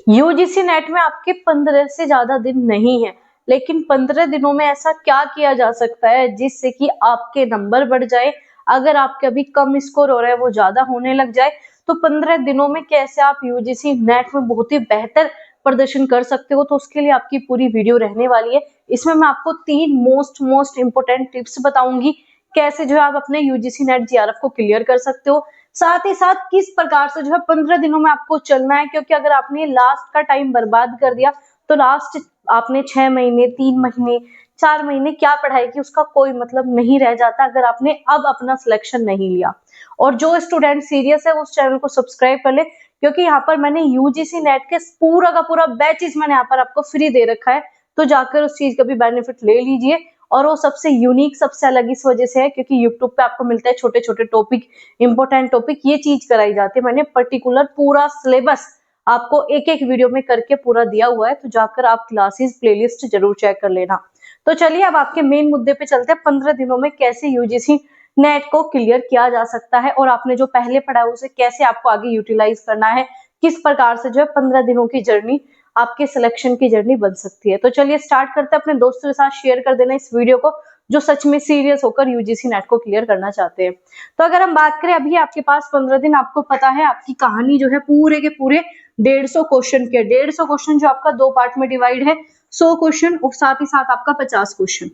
UGC net में आपके 15 से ज्यादा दिन नहीं है, लेकिन 15 दिनों में ऐसा क्या किया जा सकता है जिससे कि आपके नंबर बढ़ जाए। अगर आपके अभी कम स्कोर हो रहा है वो ज्यादा होने लग जाए, तो 15 दिनों में कैसे आप यूजीसी नेट में बहुत ही बेहतर प्रदर्शन कर सकते हो, तो उसके लिए आपकी पूरी वीडियो रहने वाली है। इसमें मैं आपको 3 मोस्ट इंपोर्टेंट टिप्स बताऊंगी कैसे जो है आप अपने यूजीसी नेट जीआरएफ को क्लियर कर सकते हो। साथ ही साथ किस प्रकार से जो है 15 दिनों में आपको चलना है, क्योंकि अगर आपने लास्ट का टाइम बर्बाद कर दिया तो लास्ट आपने 6 महीने 3 महीने 4 महीने क्या पढ़ाई की उसका कोई मतलब नहीं रह जाता अगर आपने अब अपना सिलेक्शन नहीं लिया। और जो स्टूडेंट सीरियस है उस चैनल को सब्सक्राइब कर ले, क्योंकि यहाँ पर मैंने यूजीसी नेट के पूरा का पूरा बैचेस मैंने यहाँ पर आपको फ्री दे रखा है, तो जाकर उस चीज का भी बेनिफिट ले लीजिए। और वो सबसे यूनिक सबसे अलग इस वजह से है क्योंकि यूट्यूब पे आपको मिलता है छोटे छोटे टॉपिक, इंपॉर्टेंट टॉपिक, ये चीज कराई जाती है। मैंने पर्टिकुलर पूरा सिलेबस आपको एक एक वीडियो में करके पूरा दिया हुआ है, तो जाकर आप क्लासेस प्लेलिस्ट जरूर चेक कर लेना। तो चलिए अब आपके मेन मुद्दे पे चलते हैं, 15 दिनों में कैसे यूजीसी नेट को क्लियर किया जा सकता है और आपने जो पहले पढ़ा है उसे कैसे आपको आगे यूटिलाइज करना है, किस प्रकार से जो है 15 दिनों की जर्नी आपके सिलेक्शन की जर्नी बन सकती है। तो चलिए स्टार्ट करते हैं। अपने दोस्तों के साथ शेयर कर देना इस वीडियो को जो सच में सीरियस होकर यूजीसी नेट को क्लियर करना चाहते हैं। तो अगर हम बात करें, अभी आपके पास 15 दिन, आपको पता है आपकी कहानी जो है पूरे के पूरे 150 क्वेश्चन के, 150 क्वेश्चन जो आपका 2 पार्ट में डिवाइड है, 100 क्वेश्चन और साथ ही साथ आपका 50 क्वेश्चन।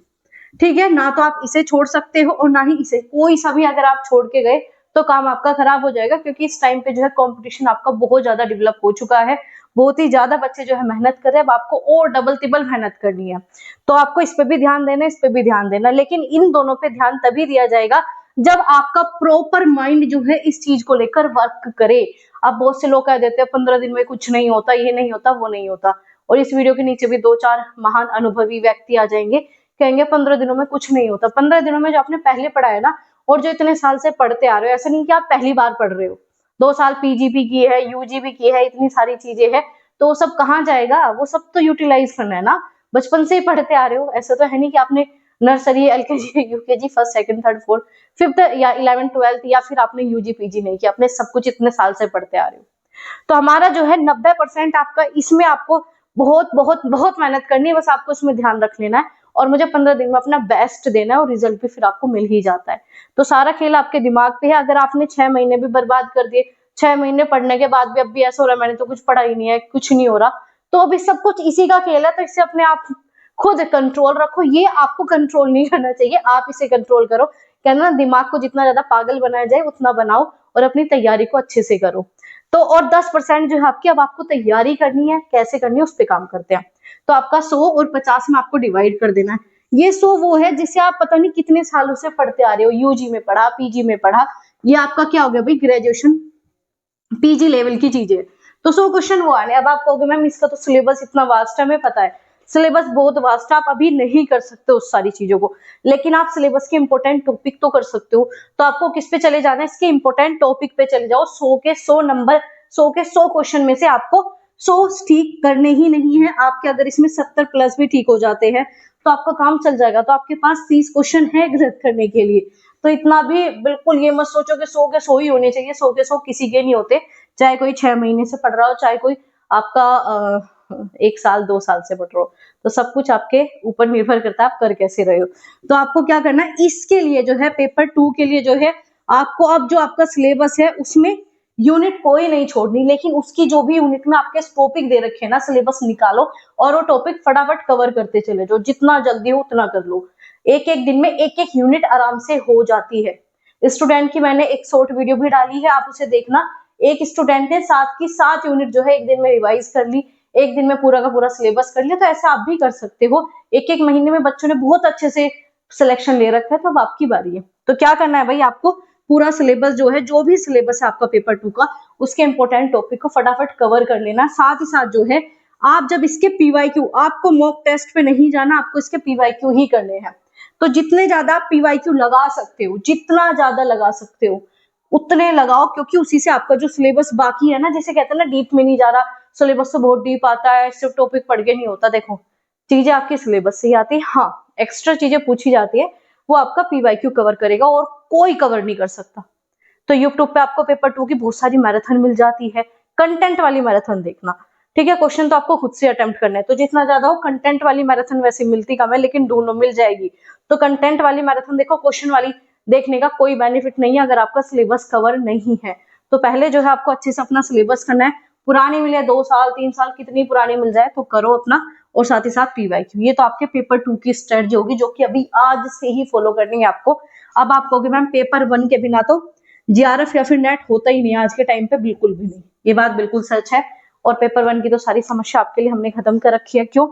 ठीक है ना, तो आप इसे छोड़ सकते हो और ना ही इसे, कोई सा भी अगर आप छोड़ के गए तो काम आपका खराब हो जाएगा, क्योंकि इस टाइम पे जो है कंपटीशन आपका बहुत ज्यादा डेवलप हो चुका है, बहुत ही ज्यादा बच्चे जो है मेहनत कर रहे हैं। अब आपको और डबल तिबल मेहनत करनी है, तो आपको इस पे भी ध्यान देना, इस पे भी ध्यान देना, लेकिन इन दोनों पे ध्यान तभी दिया जाएगा जब आपका प्रॉपर माइंड जो है इस चीज को लेकर वर्क करे। अब बहुत से लोग कह देते हैं 15 दिन में कुछ नहीं होता, ये नहीं होता, वो नहीं होता, और इस वीडियो के नीचे भी 2-4 महान अनुभवी व्यक्ति आ जाएंगे, कहेंगे 15 दिनों में कुछ नहीं होता। 15 दिनों में जो आपने पहले पढ़ा है ना, और जो इतने साल से पढ़ते आ रहे हो, ऐसा नहीं कि आप पहली बार पढ़ रहे हो, 2 साल पीजीपी की है, यूजी भी की है, इतनी सारी चीजें हैं, तो वो सब कहाँ जाएगा, वो सब तो यूटिलाइज करना है ना। बचपन से ही पढ़ते आ रहे हो, ऐसा तो है नहीं कि आपने nursery, LKG, UKG, first second third fourth fifth या 11th 12th या फिर आपने यूजी पीजी नहीं किया, आपने सब कुछ इतने साल से पढ़ते आ रहे हो। तो हमारा जो है 90% आपका इसमें आपको बहुत बहुत बहुत मेहनत करनी है, बस आपको इसमें ध्यान रख लेना है और मुझे 15 दिन में अपना बेस्ट देना है और रिजल्ट भी फिर आपको मिल ही जाता है। तो सारा खेल आपके दिमाग पे है। अगर आपने 6 महीने भी बर्बाद कर दिए, 6 महीने पढ़ने के बाद भी अब भी ऐसा हो रहा है मैंने तो कुछ पढ़ा ही नहीं है, कुछ नहीं हो रहा, तो अभी सब कुछ इसी का खेल है, तो इससे अपने आप खुद कंट्रोल रखो। ये आपको कंट्रोल नहीं करना चाहिए, आप इसे कंट्रोल करो। कहना दिमाग को जितना ज्यादा पागल बनाया जाए उतना बनाओ और अपनी तैयारी को अच्छे से करो। तो और 10% जो है आपकी, अब आपको तैयारी करनी है, कैसे करनी है उस पर काम करते हैं। तो आपका 100 और 50 में आपको डिवाइड कर देना है। ये 100 वो है जिसे आप पता नहीं कितने सालों से पढ़ते आ रहे हो, यूजी में पढ़ा, पीजी में पढ़ा, ये आपका क्या हो गया भाई, ग्रेजुएशन पीजी लेवल की चीजें। तो 100 क्वेश्चन वो आने। अब आप कहोगे मैम इसका तो सिलेबस इतना वास्ट है, हमें पता है सिलेबस बहुत वास्ट है, आप अभी नहीं कर सकते उस सारी चीजों को, लेकिन आप सिलेबस के इंपॉर्टेंट टॉपिक तो कर सकते हो। तो आपको किस पे चले जाना है, इसके इंपॉर्टेंट टॉपिक पे चले जाओ। 100 के 100 नंबर, 100 के 100 क्वेश्चन में से आपको 100 ठीक करने ही नहीं है आपके। अगर इसमें 70 प्लस भी ठीक हो जाते हैं तो आपका काम चल जाएगा, तो आपके पास 30 क्वेश्चन है गलत करने के लिए। तो इतना भी बिल्कुल ये मत सोचो कि 100 के 100 ही होने चाहिए, 100 के 100 किसी के नहीं होते, चाहे कोई 6 महीने से पढ़ रहा हो, चाहे कोई आपका 1 साल 2 साल से पढ़ रहा हो, तो सब कुछ आपके ऊपर निर्भर करता है आप कर कैसे रहे हो। तो आपको क्या करना है, इसके लिए जो है पेपर 2 के लिए जो है आपको, अब जो आपका सिलेबस है उसमें यूनिट कोई नहीं छोड़नी, लेकिन उसकी जो भी यूनिट में आपके टॉपिक दे रखे हैं ना, सिलेबस निकालो और वो टॉपिक फटाफट कवर करते चले जाओ, जितना जल्दी हो उतना कर लो। एक एक दिन में एक एक यूनिट आराम से हो जाती है। स्टूडेंट की मैंने एक शॉर्ट वीडियो भी डाली है, आप उसे देखना। एक स्टूडेंट ने 7 की 7 यूनिट जो है एक दिन में रिवाइज कर ली, एक दिन में पूरा का पूरा सिलेबस कर लिया। तो ऐसा आप भी कर सकते हो। एक एक महीने में बच्चों ने बहुत अच्छे से सिलेक्शन ले रखा है, तो अब आपकी बारी है। तो क्या करना है भाई, आपको पूरा सिलेबस जो है, जो भी सिलेबस है आपका पेपर 2 का, उसके इंपॉर्टेंट टॉपिक को फटाफट कवर कर लेना। साथ ही साथ जो है आप जब इसके पीवाईक्यू, आपको मॉक टेस्ट पे नहीं जाना, आपको इसके पीवाईक्यू ही करने हैं। तो जितने ज्यादा आप पीवाईक्यू लगा सकते हो, जितना ज्यादा लगा सकते हो उतने लगाओ, क्योंकि उसी से आपका जो सिलेबस बाकी है ना, जैसे कहते हैं ना डीप में नहीं जा रहा, सिलेबस तो बहुत डीप आता है, सिर्फ टॉपिक पढ़ के नहीं होता। देखो चीजें आपके सिलेबस से ही आती है, हाँ एक्स्ट्रा चीजें पूछी जाती है, वो आपका पीवाईक्यू कवर करेगा और कोई कवर नहीं कर सकता। तो यूट्यूब पे आपको पेपर 2 की बहुत सारी मैराथन मिल जाती है, कंटेंट वाली मैराथन देखना। ठीक है, क्वेश्चन तो आपको खुद से अटेम्प्ट करना है। तो जितना ज्यादा हो, कंटेंट वाली मैराथन वैसे मिलती कम है, लेकिन ढूंढो मिल जाएगी। तो कंटेंट वाली मैराथन देखो, क्वेश्चन वाली देखने का कोई बेनिफिट नहीं है अगर आपका सिलेबस कवर नहीं है। तो पहले जो है आपको अच्छे से अपना सिलेबस करना है। पुरानी मिले 2 साल 3 साल, कितनी पुरानी मिल जाए तो करो अपना, और साथ ही साथ पीवाईक्यू। ये तो आपके पेपर 2 की स्ट्रेटजी होगी, जो कि अभी आज से ही फॉलो करनी है आपको। अब आप कहोगे मैम पेपर 1 के बिना तो जीआरएफ या फिर नेट होता ही नहीं है आज के टाइम पे, बिल्कुल भी नहीं, ये बात बिल्कुल सच है। और पेपर 1 की तो सारी समस्या आपके लिए हमने खत्म कर रखी है। क्यों?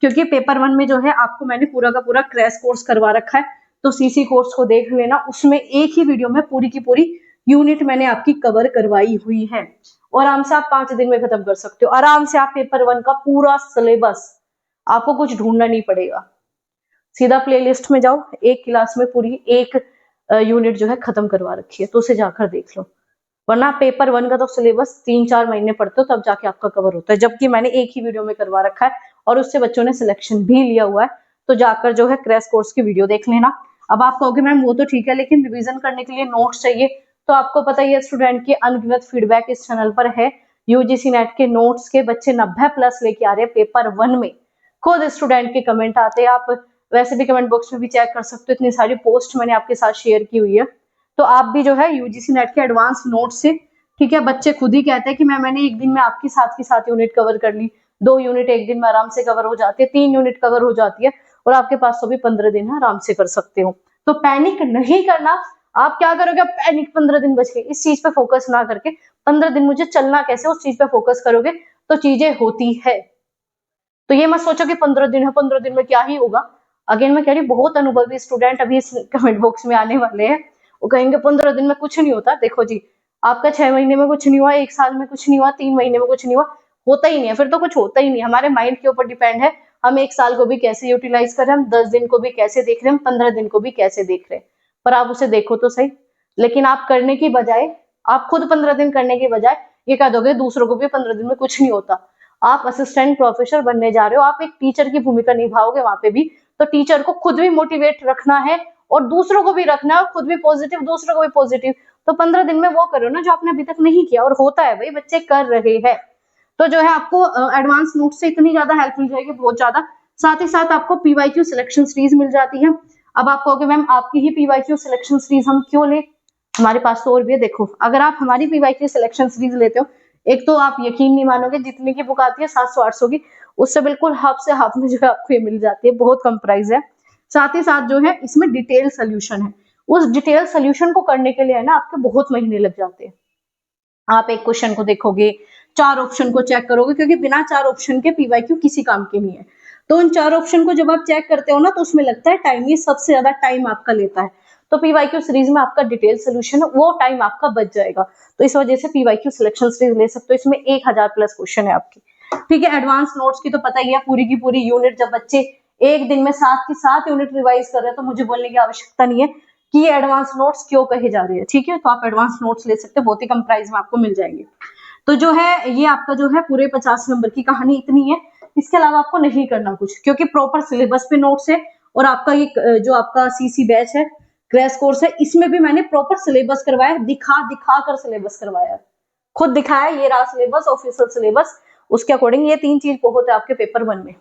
क्योंकि पेपर 1 में जो है आपको मैंने पूरा का पूरा क्रैश कोर्स करवा रखा है। तो सीसी कोर्स को देख लेना, उसमें एक ही वीडियो में पूरी की पूरी यूनिट मैंने आपकी कवर करवाई हुई है। और आराम से आप 5 दिन में खत्म कर सकते हो, आराम से आप पेपर 1 का पूरा सिलेबस, आपको कुछ ढूंढना नहीं पड़ेगा। सीधा प्लेलिस्ट में जाओ, एक क्लास में पूरी एक यूनिट जो है खत्म करवा रखी है, तो उसे जाकर देख लो। वरना पेपर 1 का तो सिलेबस 3-4 महीने पढ़ते हो तब जाके आपका कवर होता है, जबकि मैंने एक ही वीडियो में करवा रखा है और उससे बच्चों ने सिलेक्शन भी लिया हुआ है। तो जाकर जो है क्रैश कोर्स की वीडियो देख लेना। अब आप कहोगे मैम वो तो ठीक है, लेकिन रिवीजन करने के लिए नोट्स चाहिए। तो आपको पता ही है, स्टूडेंट के अनगिनत फीडबैक इस चैनल पर है। यूजीसी नेट के नोट्स के बच्चे 90+ लेके आ रहे हैं पेपर 1 में। खुद स्टूडेंट के कमेंट आते हैं, आप वैसे भी कमेंट बॉक्स में भी चेक कर सकते हो, इतनी सारी पोस्ट मैंने आपके साथ शेयर की हुई है। तो आप भी जो है यूजीसी नेट के एडवांस नोट से, ठीक है, बच्चे खुद ही कहते हैं कि मैंने एक दिन में आपकी साथ की साथ यूनिट कवर कर ली, 2 यूनिट एक दिन में आराम से कवर हो जाती है, 3 यूनिट कवर हो जाती है, और आपके पास तो भी 15 दिन है, आराम से कर सकते हो। तो पैनिक नहीं करना। आप क्या करोगे, अब पैनिक 15 दिन बच गए, इस चीज पे फोकस ना करके 15 दिन मुझे चलना कैसे, उस चीज पे फोकस करोगे तो चीजें होती है। तो ये मत सोचो कि 15 दिन है, 15 दिन में क्या ही होगा। अगेन मैं कह रही, बहुत अनुभवी स्टूडेंट अभी इस कमेंट बॉक्स में आने वाले हैं, वो कहेंगे 15 दिन में कुछ नहीं होता। देखो जी, आपका 6 महीने में कुछ नहीं हुआ, 1 साल में कुछ नहीं हुआ, 3 महीने में कुछ नहीं हुआ, होता ही नहीं है, फिर तो कुछ होता ही नहीं। हमारे माइंड के ऊपर डिपेंड है, हम 1 साल को भी कैसे यूटिलाइज कर रहे हैं, हम 10 दिन को भी कैसे देख रहे हैं, हम 15 दिन को भी कैसे देख रहे हैं। पर आप उसे देखो तो सही। लेकिन आप करने की बजाय, आप खुद 15 दिन करने की बजाय ये कह दोगे दूसरों को भी 15 दिन में कुछ नहीं होता। आप असिस्टेंट प्रोफेसर बनने जा रहे हो, आप एक टीचर की भूमिका निभाओगे वहां पे भी। तो टीचर को खुद भी मोटिवेट रखना है और दूसरों को भी रखना है, खुद भी पॉजिटिव, दूसरों को भी पॉजिटिव। तो 15 दिन में वो करो ना जो आपने अभी तक नहीं किया, और होता है भाई, बच्चे कर रहे हैं। तो जो है आपको एडवांस नोट से इतनी ज्यादा हेल्प मिल जाएगी, बहुत ज्यादा। साथ ही साथ आपको पीवाईक्यू सिलेक्शन सीरीज मिल जाती है। अब आप कहोगे मैम आपकी ही पीवाईक्यू सिलेक्शन सीरीज हम क्यों ले, हमारे पास तो और भी है। देखो, अगर आप हमारी पीवाईक्यू सिलेक्शन सीरीज लेते हो, एक तो आप यकीन नहीं मानोगे, जितने की बुक आती है 700-800 की, उससे बिल्कुल हाफ से हाफ में जो है आपको ये मिल जाती है, बहुत कम प्राइस है। साथ ही साथ जो है इसमें डिटेल सोल्यूशन है, उस डिटेल सोल्यूशन को करने के लिए है ना आपके बहुत महीने लग जाते हैं। आप एक क्वेश्चन को देखोगे, 4 ऑप्शन को चेक करोगे, क्योंकि बिना 4 ऑप्शन के पीवाईक्यू किसी काम के नहीं है। तो उन 4 ऑप्शन को जब आप चेक करते हो ना, तो उसमें लगता है टाइम, ये सबसे ज्यादा टाइम आपका लेता है। तो पीवाईक्यू सीरीज में आपका डिटेल सोल्यूशन है, वो टाइम आपका बच जाएगा। तो इस वजह से पीवाईक्यू सिलेक्शन सीरीज ले सकते हो, इसमें 1000+ क्वेश्चन है आपकी। ठीक है, एडवांस नोट्स की तो पता ही है, पूरी की पूरी यूनिट जब बच्चे एक दिन में 7 की 7 यूनिट रिवाइज कर रहे हैं, तो मुझे बोलने की आवश्यकता नहीं है कि ये एडवांस नोट्स क्यों कहे जा रहे हैं। ठीक है, तो आप एडवांस नोट्स ले सकते हो, बहुत ही कम प्राइस में आपको मिल जाएंगे। तो जो है ये आपका जो है पूरे 50 नंबर की कहानी इतनी है। इसके अलावा आपको नहीं करना कुछ, क्योंकि प्रॉपर सिलेबस पे नोट्स है। और आपका ये जो आपका सीसी बैच है, क्रैश कोर्स है, इसमें भी मैंने प्रॉपर सिलेबस करवाया, दिखा दिखा कर सिलेबस करवाया, खुद दिखाया, ये रहा सिलेबस, ऑफिशियल सिलेबस, उसके अकॉर्डिंग। ये 3 चीज बहुत है आपके पेपर 1 में।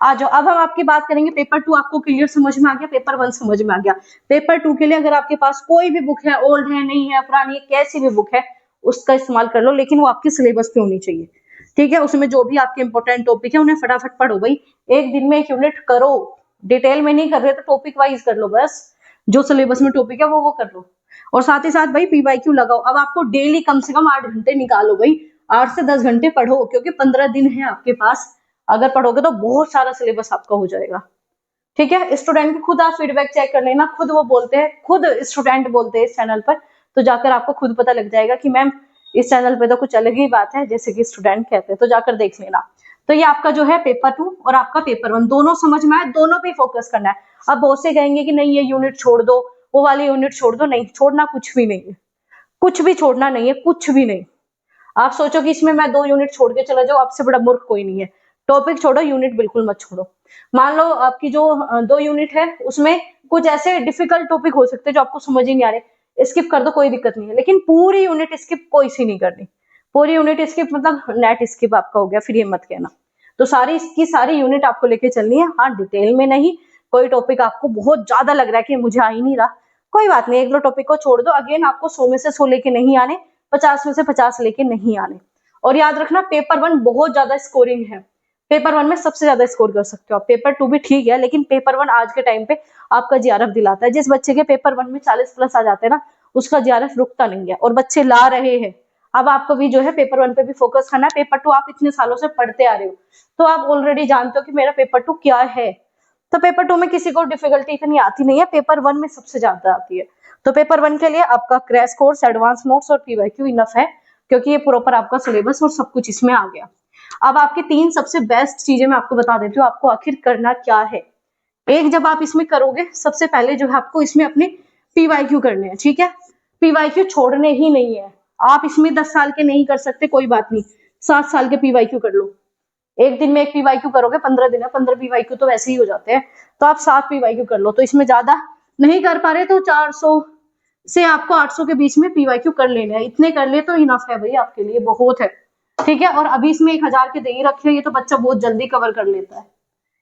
आ जाओ, अब हम आपकी बात करेंगे। पेपर 2 आपको क्लियर समझ में आ गया, पेपर 1 समझ में आ गया। पेपर 2 के लिए अगर आपके पास कोई भी बुक है, ओल्ड है, नहीं है, पुरानी है, कैसी भी बुक है, उसका इस्तेमाल कर लो, लेकिन वो आपके सिलेबस पे होनी चाहिए। ठीक है, उसमें जो भी आपके इंपॉर्टेंट टॉपिक है उन्हें फटाफट पढ़ो भाई, एक दिन में 1 यूनिट करो। डिटेल में नहीं कर रहे तो टॉपिक वाइज कर लो, बस जो सिलेबस में टॉपिक है वो कर लो। और साथ ही साथ भाई पीवाईक्यू लगाओ। अब आपको डेली कम से कम 8 घंटे निकालो भाई, 8 से 10 घंटे पढ़ो, क्योंकि 15 दिन है आपके पास। अगर पढ़ोगे तो बहुत सारा सिलेबस आपका हो जाएगा। ठीक है, स्टूडेंट की खुद आप फीडबैक चेक कर लेना, खुद वो बोलते हैं, खुद स्टूडेंट बोलते हैं इस चैनल पर, तो जाकर आपको खुद पता लग जाएगा कि मैम इस चैनल पे तो कुछ अलग ही बात है, जैसे कि स्टूडेंट कहते हैं। तो जाकर देख लेना। तो ये आपका जो है पेपर 2 और आपका पेपर 1 दोनों समझ में आए, दोनों पे फोकस करना है। अब बहुत से कहेंगे कि नहीं ये यूनिट छोड़ दो, वो वाली यूनिट छोड़ दो, नहीं छोड़ना कुछ भी नहीं है, कुछ भी छोड़ना नहीं है, कुछ भी नहीं। आप सोचो कि इसमें मैं 2 यूनिट छोड़ के चला जाऊं, आपसे बड़ा मूर्ख कोई नहीं है। टॉपिक छोड़ो, यूनिट बिल्कुल मत छोड़ो। मान लो आपकी जो 2 यूनिट है, उसमें कुछ ऐसे डिफिकल्ट टॉपिक हो सकते हैं जो आपको समझ ही नहीं आ रहे, स्किप कर दो, कोई दिक्कत नहीं है, लेकिन पूरी यूनिट स्किप कोई सी नहीं करनी। पूरी यूनिट स्किप मतलब नेट स्किप आपका हो गया, फिर ये मत कहना। तो सारी इसकी सारी यूनिट आपको लेके चलनी है, हाँ डिटेल में नहीं। कोई टॉपिक आपको बहुत ज्यादा लग रहा है कि मुझे आ ही नहीं रहा, कोई बात नहीं, एक दो टॉपिक को छोड़ दो। अगेन आपको 100 में से 100 लेके नहीं आने, 50 में से 50 लेके नहीं आने। और याद रखना पेपर 1 बहुत ज्यादा स्कोरिंग है, पेपर 1 में सबसे ज्यादा स्कोर कर सकते हो आप। पेपर 2 भी ठीक है, लेकिन पेपर 1 आज के टाइम पे आपका जीआरएफ दिलाता है। जिस बच्चे के पेपर 1 में 40 प्लस आ जाते हैं ना, उसका जीआरएफ रुकता नहीं है, और बच्चे ला रहे हैं। अब आपको भी जो है पेपर 1 पे भी फोकस करना है। पेपर 2 आप इतने सालों से पढ़ते आ रहे हो, तो आप ऑलरेडी जानते हो कि मेरा पेपर 2 क्या है। तो पेपर 2 में किसी को डिफिकल्टी इतनी आती नहीं है, पेपर 1 में सबसे ज्यादा आती है। तो पेपर 1 के लिए आपका क्रैश कोर्स, एडवांस नोट्स और पीवाईक्यू इनफ है, क्योंकि ये प्रॉपर आपका सिलेबस और सब कुछ इसमें आ गया। अब आपकी 3 सबसे बेस्ट चीजें मैं आपको बता देती हूँ, आपको आखिर करना क्या है। एक, जब आप इसमें करोगे, सबसे पहले जो है आपको इसमें अपने पीवाईक्यू करने हैं, ठीक है। पीवाईक्यू छोड़ने ही नहीं है। आप इसमें 10 साल के नहीं कर सकते, कोई बात नहीं, 7 साल के पीवाईक्यू कर लो। एक दिन में एक पीवाईक्यू करोगे, 15 दिन है, 15 पीवाईक्यू तो वैसे ही हो जाते हैं, तो आप 7 पीवाईक्यू कर लो। तो इसमें ज्यादा नहीं कर पा रहे तो 400 से आपको 800 के बीच में पीवाईक्यू कर लेने हैं। इतने कर ले तो इनफ है भाई, आपके लिए बहुत है, ठीक है। और अभी इसमें 1000 के दे ही रखे, ये तो बच्चा बहुत जल्दी कवर कर लेता है।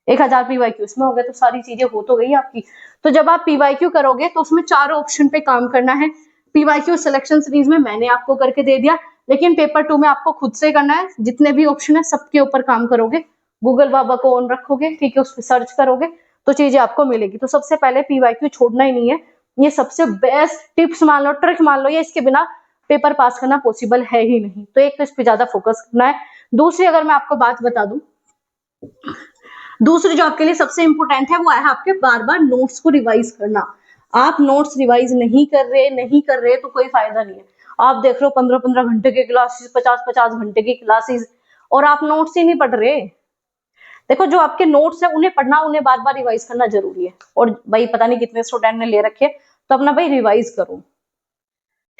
1000 पीवाईक्यू इसमें हो गए, तो सारी चीजें हो तो गई आपकी। तो जब आप पीवाईक्यू करोगे तो उसमें 4 ऑप्शन पे काम करना है। पीवाईक्यू सिलेक्शन सीरीज में मैंने आपको करके दे दिया, लेकिन पेपर 2 में आपको खुद से करना है। जितने भी ऑप्शन है सबके ऊपर काम करोगे, गूगल बाबा को ऑन रखोगे, ठीक है, उस पर सर्च करोगे तो चीजें आपको मिलेगी। तो सबसे पहले पीवाईक्यू छोड़ना ही नहीं है, ये सबसे बेस्ट टिप्स मान लो, ट्रिक मान लो, ये इसके बिना पेपर पास करना पॉसिबल है ही नहीं। तो एक तो इस पे ज्यादा फोकस करना है। दूसरी, अगर मैं आपको बात बता दूं, दूसरी जो आपके लिए सबसे इंपॉर्टेंट है वो है आपके बार बार नोट्स को रिवाइज करना। आप नोट्स रिवाइज नहीं कर रहे तो कोई फायदा नहीं है। आप देख रहे हो 15-15 घंटे की क्लासेस, 50-50 घंटे की क्लासेस, और आप नोट्स ही नहीं पढ़ रहे। देखो, जो आपके नोट्स है उन्हें पढ़ना, उन्हें बार बार रिवाइज करना जरूरी है। और भाई पता नहीं कितने स्टूडेंट ने ले रखे, तो अपना भाई रिवाइज करो,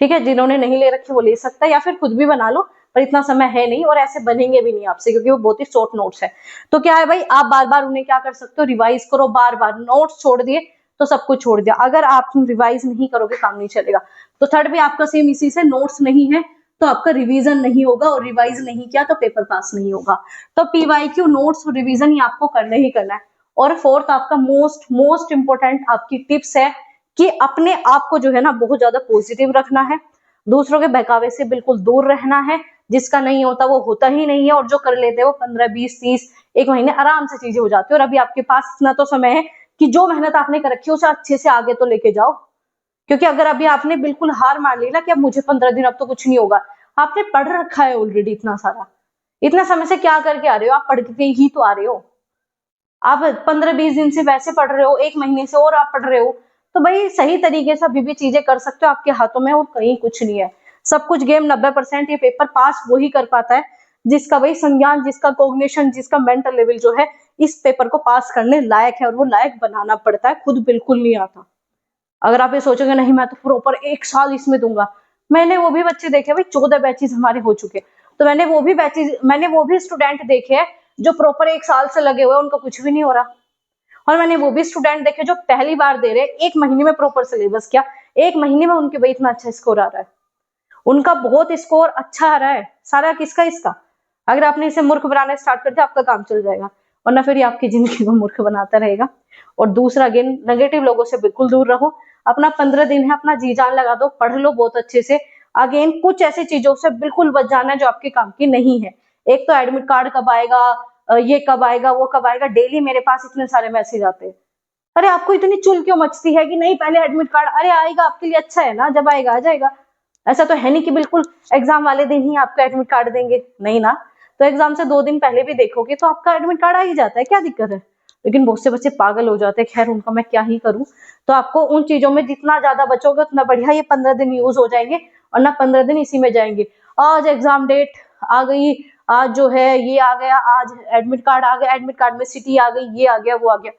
ठीक है। जिन्होंने नहीं ले रखे वो ले सकता है, या फिर खुद भी बना लो, पर इतना समय है नहीं और ऐसे बनेंगे भी नहीं आपसे, क्योंकि वो बहुत ही शॉर्ट नोट्स है। तो क्या है भाई, आप बार बार उन्हें क्या कर सकते हो, रिवाइज करो बार बार। नोट्स छोड़ दिए तो सब कुछ छोड़ दिया, अगर आप रिवाइज नहीं करोगे काम नहीं चलेगा। तो थर्ड भी आपका सेम इसी से, नोट्स नहीं है तो आपका रिवीजन नहीं होगा, और रिवाइज नहीं किया तो पेपर पास नहीं होगा। तो पीवाईक्यू, नोट्स और रिवीजन ही आपको करना ही करना है। और फोर्थ आपका मोस्ट इंपोर्टेंट आपकी टिप्स है कि अपने आप को जो है ना बहुत ज्यादा पॉजिटिव रखना है, दूसरों के बहकावे से बिल्कुल दूर रहना है। जिसका नहीं होता वो होता ही नहीं है, और जो कर लेते हैं वो 15, 20, 30, एक महीने आराम से चीजें हो जाती है। और अभी आपके पास इतना तो समय है कि जो मेहनत आपने कर रखी है उसे अच्छे से आगे तो लेके जाओ। क्योंकि अगर अभी आपने बिल्कुल हार मान ली ना कि अब मुझे 15 दिन, अब तो कुछ नहीं होगा, आपने पढ़ रखा है ऑलरेडी इतना सारा, इतना समय से क्या करके आ रहे हो, आप पढ़ के ही तो आ रहे हो। आप 15-20 दिन से वैसे पढ़ रहे हो, एक महीने से और आप पढ़ रहे हो, तो भाई सही तरीके से अभी भी चीजें कर सकते हो, आपके हाथों में और कहीं कुछ नहीं है। सब कुछ गेम 90%। ये पेपर पास वही कर पाता है जिसका भाई संज्ञान, जिसका कॉग्निशन, जिसका मेंटल लेवल जो है इस पेपर को पास करने लायक है, और वो लायक बनाना पड़ता है, खुद बिल्कुल नहीं आता। अगर आप ये सोचोगे नहीं मैं तो प्रॉपर 1 साल इसमें दूंगा, मैंने वो भी बच्चे देखे भाई, 14 बैचेस हमारे हो चुके, तो मैंने वो भी स्टूडेंट देखे हैं जो प्रॉपर 1 साल से लगे हुए, उनका कुछ भी नहीं हो रहा। और मैंने वो भी स्टूडेंट देखे जो पहली बार दे रहे, 1 महीने में प्रॉपर सिलेबस किया, 1 महीने में उनके भाई इतना अच्छा स्कोर आ रहा है, उनका बहुत स्कोर अच्छा आ रहा है। सारा किसका, इसका। अगर आपने इसे मूर्ख बनाना स्टार्ट कर दिया आपका काम चल जाएगा, वरना फिर ये आपकी जिंदगी को मूर्ख बनाता रहेगा। और दूसरा, अगेन नेगेटिव लोगों से बिल्कुल दूर रहो। अपना 15 दिन है, अपना जी जान लगा दो, पढ़ लो बहुत अच्छे से। अगेन कुछ ऐसी चीजों से बिल्कुल बच जाना है जो आपके काम की नहीं है। एक तो एडमिट कार्ड कब आएगा, ये कब आएगा, वो कब आएगा, डेली मेरे पास इतने सारे मैसेज आते हैं। अरे आपको इतनी चुल क्यों मचती है कि नहीं पहले एडमिट कार्ड, अरे आएगा आपके लिए अच्छा है ना, जब आएगा आ जाएगा। ऐसा तो है नहीं कि बिल्कुल एग्जाम वाले दिन ही आपका एडमिट कार्ड देंगे, नहीं ना। तो एग्जाम से 2 दिन पहले भी देखोगे तो आपका एडमिट कार्ड आ ही जाता है, क्या दिक्कत है। लेकिन बहुत से बच्चे पागल हो जाते हैं, खैर उनका मैं क्या ही करूं। तो आपको उन चीजों में जितना ज्यादा बचोगे उतना बढ़िया, ये 15 दिन यूज हो जाएंगे, और ना 15 दिन इसी में जाएंगे। आज एग्जाम डेट आ गई, आज जो है ये आ गया, आज एडमिट कार्ड आ गया, एडमिट कार्ड में सिटी आ गई, ये आ गया, वो आ गया,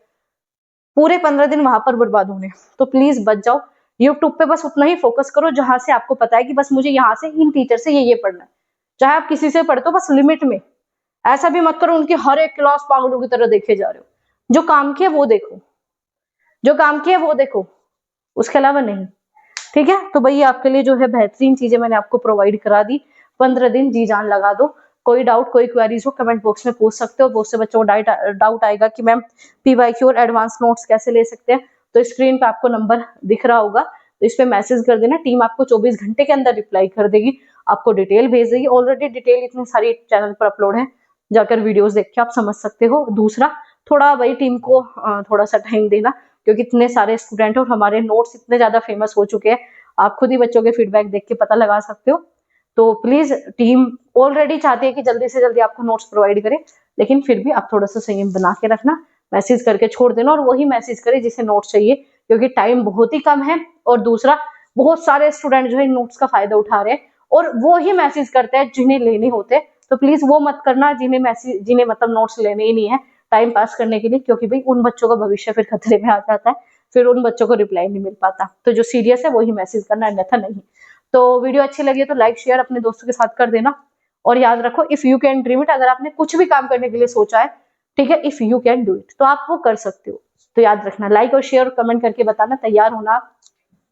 पूरे 15 दिन वहां पर बर्बाद होने। तो प्लीज बच जाओ। यूट्यूब पे बस उतना ही फोकस करो जहां से आपको पता है कि बस मुझे यहाँ से इन टीचर से ये पढ़ना है। चाहे आप किसी से पढ़ते हो, बस लिमिट में। ऐसा भी मत करो उनकी हर एक क्लास पागलों की तरह देखे जा रहे हो। जो काम किया वो देखो, जो काम किया वो देखो, उसके अलावा नहीं, ठीक है। तो भाई आपके लिए जो है बेहतरीन चीजें मैंने आपको प्रोवाइड करा दी। 15 दिन जी जान लगा दो। कोई डाउट कोई क्वेरीज हो कमेंट बॉक्स में पूछ सकते हो। बहुत से बच्चों को डाउट आएगा कि मैम पीवाईक्यू और एडवांस नोट्स कैसे ले सकते हैं, तो स्क्रीन पे आपको नंबर दिख रहा होगा, तो इस पे मैसेज कर देना, टीम आपको 24 घंटे के अंदर रिप्लाई कर देगी, आपको डिटेल भेज देगी। ऑलरेडी डिटेल इतनी सारी चैनल पर अपलोड है, जाकर वीडियोस देख के आप समझ सकते हो। दूसरा, थोड़ा भाई टीम को थोड़ा सा टाइम देना, क्योंकि इतने सारे स्टूडेंट और हमारे नोट्स इतने ज्यादा फेमस हो चुके हैं, आप खुद ही बच्चों के फीडबैक देख के पता लगा सकते हो। तो प्लीज, टीम ऑलरेडी चाहती है कि जल्दी से जल्दी आपको नोट्स प्रोवाइड करें, लेकिन फिर भी आप थोड़ा सा संयम बना के रखना, मैसेज करके छोड़ देना, और वही मैसेज करें जिसे नोट्स चाहिए, क्योंकि टाइम बहुत ही कम है। और दूसरा, बहुत सारे स्टूडेंट जो है नोट्स का फायदा उठा रहे हैं, और वो ही मैसेज करते हैं जिन्हें लेने होते हैं, तो प्लीज वो मत करना जिन्हें मतलब नोट्स लेने ही नहीं है टाइम पास करने के लिए, क्योंकि भाई उन बच्चों का भविष्य फिर खतरे में आ जाता है, फिर उन बच्चों को रिप्लाई नहीं मिल पाता। तो जो सीरियस है वही मैसेज करना, अन्यथा नहीं। तो वीडियो अच्छी लगी है तो लाइक शेयर अपने दोस्तों के साथ कर देना, और याद रखो, if you can dream it, अगर आपने कुछ भी काम करने के लिए सोचा है, ठीक है, if you can do it, तो आप वो कर सकते हो। तो याद रखना, लाइक और शेयर और कमेंट करके बताना, तैयार होना आप